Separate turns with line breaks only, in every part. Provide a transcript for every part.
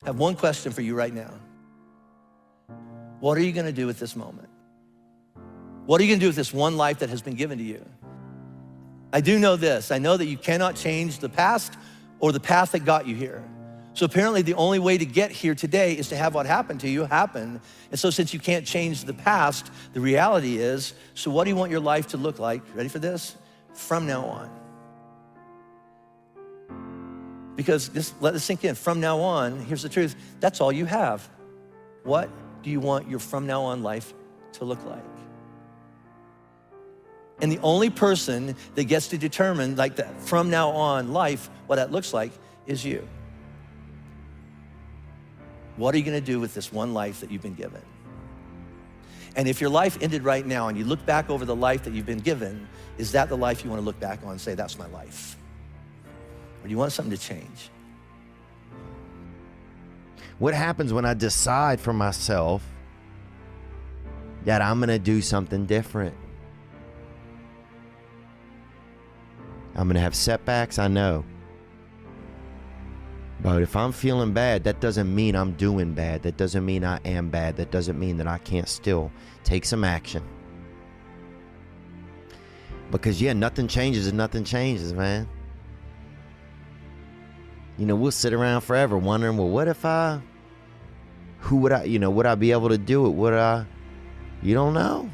I have one question for you right now. What are you gonna do with this moment? What are you gonna do with this one life that has been given to you? I do know this. I know that you cannot change the past or the path that got you here. So apparently the only way to get here today is to have what happened to you happen. And so since you can't change the past, the reality is, so what do you want your life to look like? Ready for this? From now on. Because just let this sink in. From now on, here's the truth. That's all you have. What do you want your from now on life to look like? And the only person that gets to determine like that from now on life, what that looks like, is you. What are you gonna do with this one life that you've been given? And if your life ended right now and you look back over the life that you've been given, is that the life you wanna look back on and say, that's my life? Or do you want something to change?
What happens when I decide for myself that I'm gonna do something different? I'm gonna have setbacks, I know. But if I'm feeling bad, that doesn't mean I'm doing bad. That doesn't mean I am bad. That doesn't mean that I can't still take some action. Because yeah, nothing changes and nothing changes, man. You know, we'll sit around forever wondering, well, what if would I be able to do it? You don't know.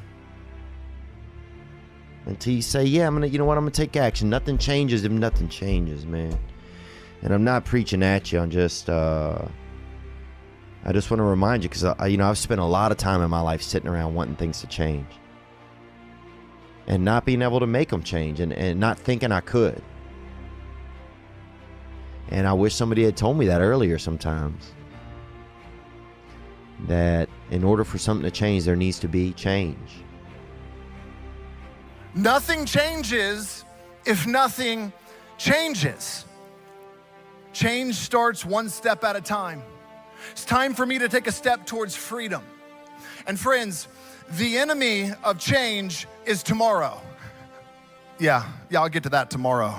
Until you say, yeah, I'm gonna take action. Nothing changes if nothing changes, man. And I'm not preaching at you. I just want to remind you, because I've spent a lot of time in my life sitting around wanting things to change and not being able to make them change, and not thinking I could. And I wish somebody had told me that earlier sometimes, that in order for something to change, there needs to be change.
Nothing changes if nothing changes. Change starts one step at a time. It's time for me to take a step towards freedom. And friends, the enemy of change is tomorrow. Yeah, I'll get to that tomorrow.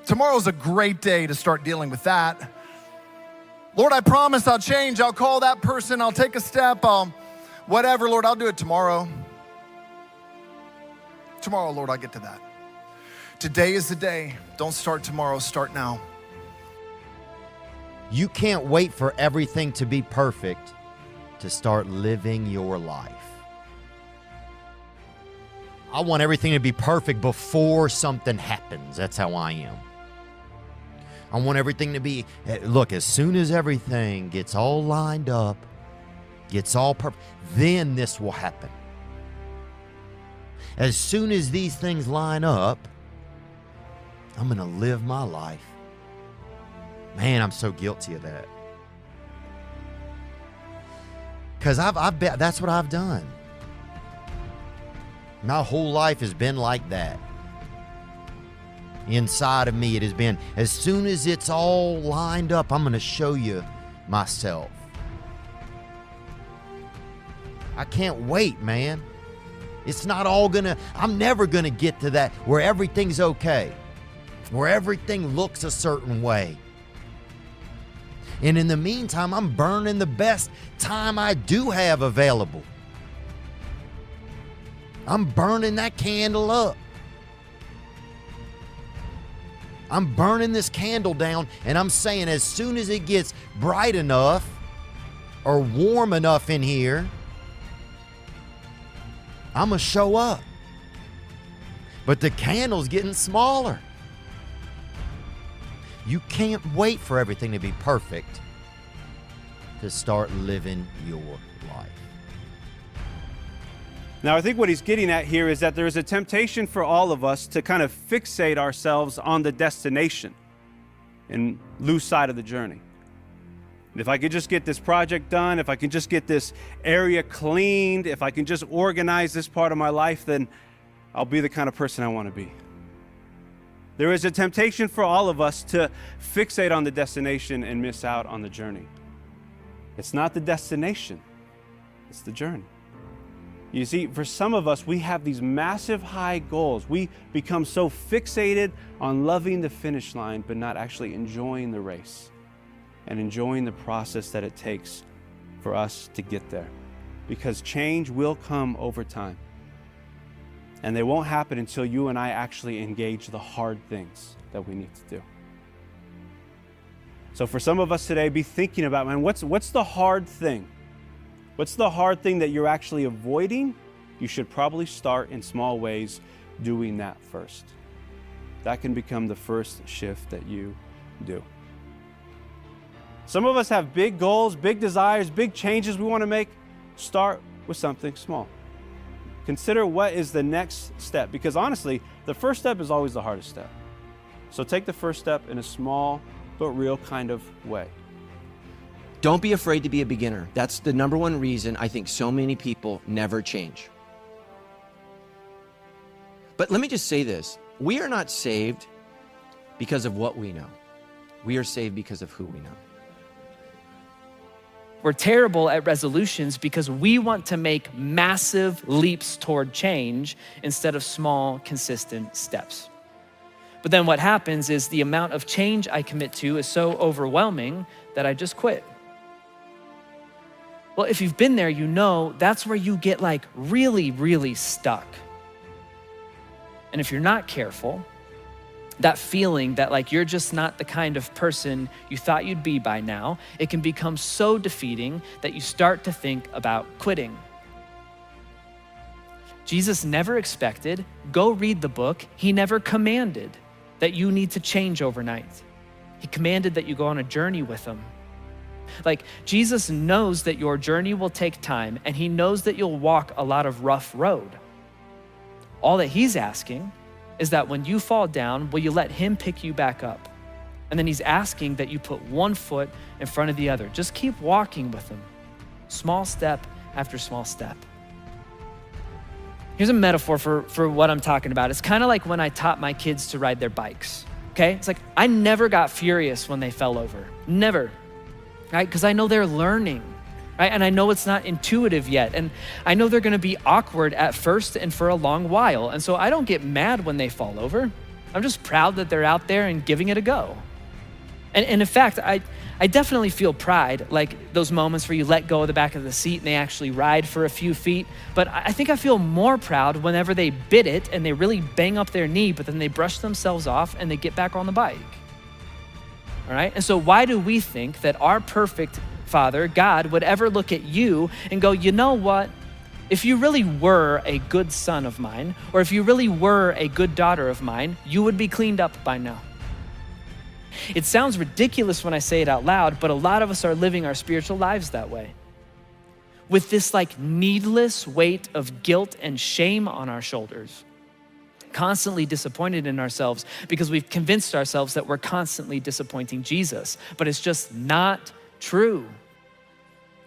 Tomorrow's a great day to start dealing with that. Lord, I promise I'll change. I'll call that person. I'll take a step. Whatever, Lord, I'll do it tomorrow. Tomorrow, Lord, I'll get to that. Today is the day. Don't start tomorrow, start now.
You can't wait for everything to be perfect to start living your life. I want everything to be perfect before something happens. That's how I am. I want everything to be, look, as soon as everything gets all lined up, gets all perfect, then this will happen. As soon as these things line up, I'm gonna live my life. Man, I'm so guilty of that. Because I've bet that's what I've done. My whole life has been like that. Inside of me, it has been, as soon as it's all lined up, I'm going to show you myself. I can't wait, man. It's not all I'm never going to get to that where everything's okay, where everything looks a certain way. And in the meantime, I'm burning the best time I do have available. I'm burning that candle up. I'm burning this candle down, and I'm saying as soon as it gets bright enough or warm enough in here, I'm going to show up. But the candle's getting smaller. You can't wait for everything to be perfect to start living your life.
Now, I think what he's getting at here is that there is a temptation for all of us to kind of fixate ourselves on the destination and lose sight of the journey. If I could just get this project done, if I can just get this area cleaned, if I can just organize this part of my life, then I'll be the kind of person I want to be. There is a temptation for all of us to fixate on the destination and miss out on the journey. It's not the destination, it's the journey. You see, for some of us, we have these massive high goals. We become so fixated on loving the finish line, but not actually enjoying the race. and enjoying the process that it takes for us to get there. Because change will come over time. And they won't happen until you and I actually engage the hard things that we need to do. So for some of us today, be thinking about, man, what's the hard thing? What's the hard thing that you're actually avoiding? You should probably start in small ways doing that first. That can become the first shift that you do. Some of us have big goals, big desires, big changes we want to make. Start with something small. Consider what is the next step, because honestly, the first step is always the hardest step. So take the first step in a small but real kind of way.
Don't be afraid to be a beginner. That's the number one reason I think so many people never change. But let me just say this. We are not saved because of what we know. We are saved because of who we know.
We're terrible at resolutions because we want to make massive leaps toward change instead of small, consistent steps. But then what happens is the amount of change I commit to is so overwhelming that I just quit. Well, if you've been there, you know that's where you get like really, really stuck. And if you're not careful, that feeling that like you're just not the kind of person you thought you'd be by now, it can become so defeating that you start to think about quitting. Jesus never expected, go read the book. He never commanded that you need to change overnight. He commanded that you go on a journey with him. Like Jesus knows that your journey will take time, and he knows that you'll walk a lot of rough road. All that he's asking is that when you fall down, will you let him pick you back up? And then he's asking that you put one foot in front of the other. Just keep walking with him, small step after small step. Here's a metaphor for what I'm talking about. It's kind of like when I taught my kids to ride their bikes, okay? It's like I never got furious when they fell over, never, right? Because I know they're learning, right? And I know it's not intuitive yet. And I know they're gonna be awkward at first and for a long while. And so I don't get mad when they fall over. I'm just proud that they're out there and giving it a go. And in fact, I definitely feel pride, like those moments where you let go of the back of the seat and they actually ride for a few feet. But I think I feel more proud whenever they bit it and they really bang up their knee, but then they brush themselves off and they get back on the bike. All right? And so why do we think that our perfect Father, God, would ever look at you and go, you know what? If you really were a good son of mine, or if you really were a good daughter of mine, you would be cleaned up by now. It sounds ridiculous when I say it out loud, but a lot of us are living our spiritual lives that way. With this like needless weight of guilt and shame on our shoulders, constantly disappointed in ourselves because we've convinced ourselves that we're constantly disappointing Jesus, but it's just not true.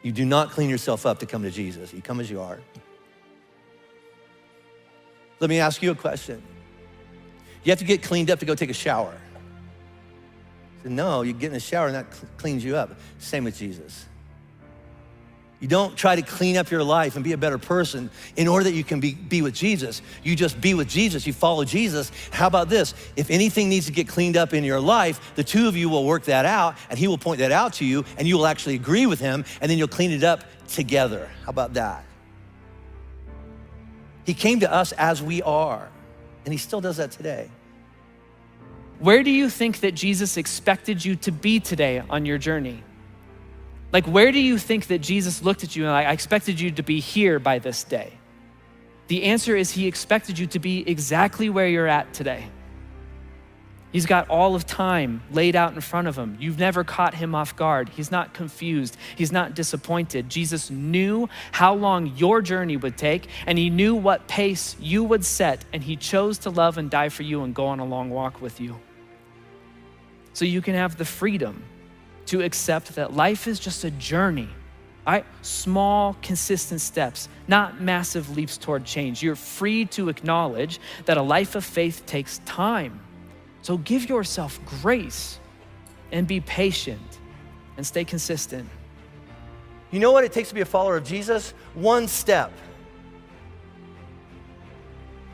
You do not clean yourself up to come to Jesus. You come as you are. Let me ask you a question. You have to get cleaned up to go take a shower. So no, you get in the shower and that cleans you up. Same with Jesus. You don't try to clean up your life and be a better person in order that you can be with Jesus. You just be with Jesus, you follow Jesus. How about this? If anything needs to get cleaned up in your life, the two of you will work that out and he will point that out to you and you will actually agree with him and then you'll clean it up together. How about that? He came to us as we are and he still does that today.
Where do you think that Jesus expected you to be today on your journey? Like, where do you think that Jesus looked at you and like, I expected you to be here by this day? The answer is he expected you to be exactly where you're at today. He's got all of time laid out in front of him. You've never caught him off guard. He's not confused. He's not disappointed. Jesus knew how long your journey would take, and he knew what pace you would set, and he chose to love and die for you and go on a long walk with you. So you can have the freedom to accept that life is just a journey, all right? Small, consistent steps, not massive leaps toward change. You're free to acknowledge that a life of faith takes time. So give yourself grace and be patient and stay consistent.
You know what it takes to be a follower of Jesus? One step.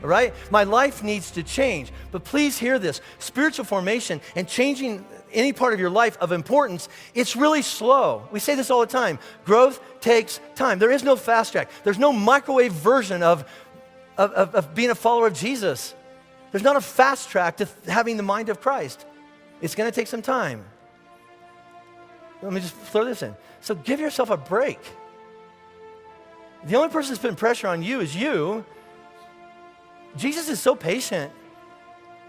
All right? My life needs to change. But please hear this. Spiritual formation and changing any part of your life of importance, it's really slow. We say this all the time. Growth takes time. There is no fast track. There's no microwave version of being a follower of Jesus. There's not a fast track to having the mind of Christ. It's going to take some time. Let me just throw this in. So give yourself a break. The only person that's putting pressure on you is you. Jesus is so patient.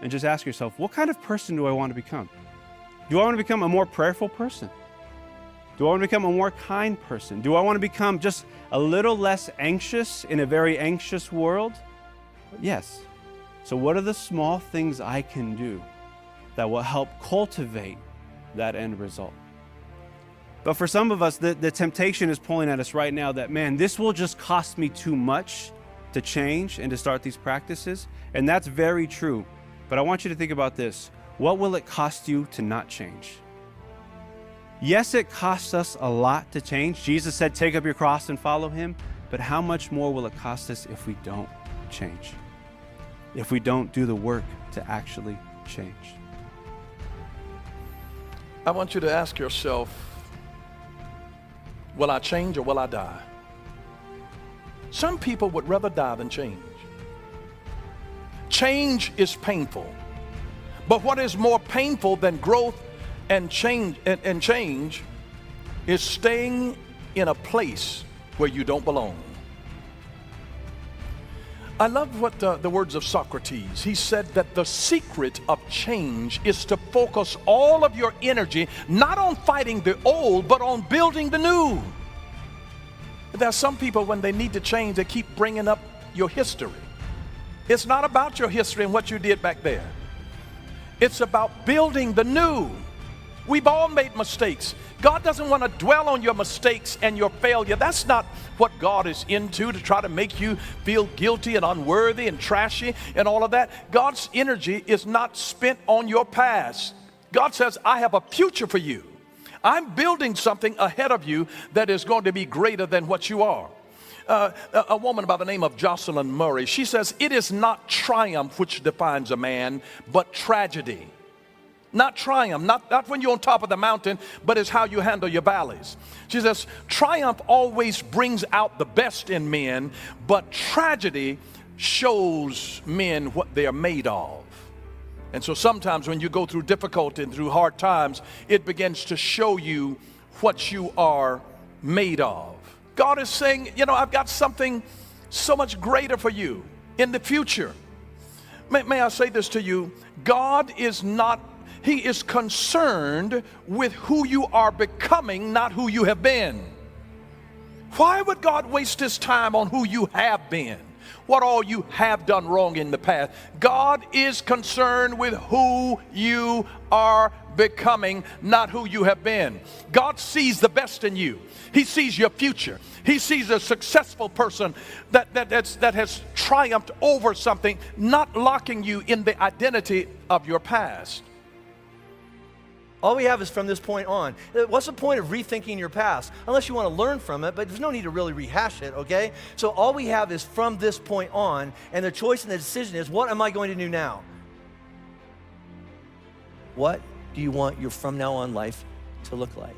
And just ask yourself, what kind of person do I want to become? Do I want to become a more prayerful person? Do I want to become a more kind person? Do I want to become just a little less anxious in a very anxious world? Yes. So what are the small things I can do that will help cultivate that end result? But for some of us, the temptation is pulling at us right now that, man, this will just cost me too much to change and to start these practices. And that's very true. But I want you to think about this. What will it cost you to not change? Yes, it costs us a lot to change. Jesus said, take up your cross and follow him. But how much more will it cost us if we don't change? If we don't do the work to actually change?
I want you to ask yourself, will I change or will I die? Some people would rather die than change. Change is painful. But what is more painful than growth and change is staying in a place where you don't belong. I love what the words of Socrates. He said that the secret of change is to focus all of your energy not on fighting the old, but on building the new. There are some people, when they need to change, they keep bringing up your history. It's not about your history and what you did back there. It's about building the new. We've all made mistakes. God doesn't want to dwell on your mistakes and your failure. That's not what God is into, to try to make you feel guilty and unworthy and trashy and all of that. God's energy is not spent on your past. God says, I have a future for you. I'm building something ahead of you that is going to be greater than what you are. A woman by the name of Jocelyn Murray, she says, it is not triumph which defines a man, but tragedy. Not triumph, not when you're on top of the mountain, but it's how you handle your valleys. She says, triumph always brings out the best in men, but tragedy shows men what they are made of. And so sometimes when you go through difficulty and through hard times, it begins to show you what you are made of. God is saying, you know, I've got something so much greater for you in the future. May I say this to you? God is not, he is concerned with who you are becoming, not who you have been. Why would God waste his time on who you have been? What all you have done wrong in the past? God is concerned with who you are becoming, not who you have been. God sees the best in you. He sees your future. He sees a successful person that has triumphed over something, not locking you in the identity of your past.
All we have is from this point on. What's the point of rethinking your past? Unless you want to learn from it, but there's no need to really rehash it, okay? So all we have is from this point on, and the choice and the decision is, what am I going to do now? What do you want your from now on life to look like?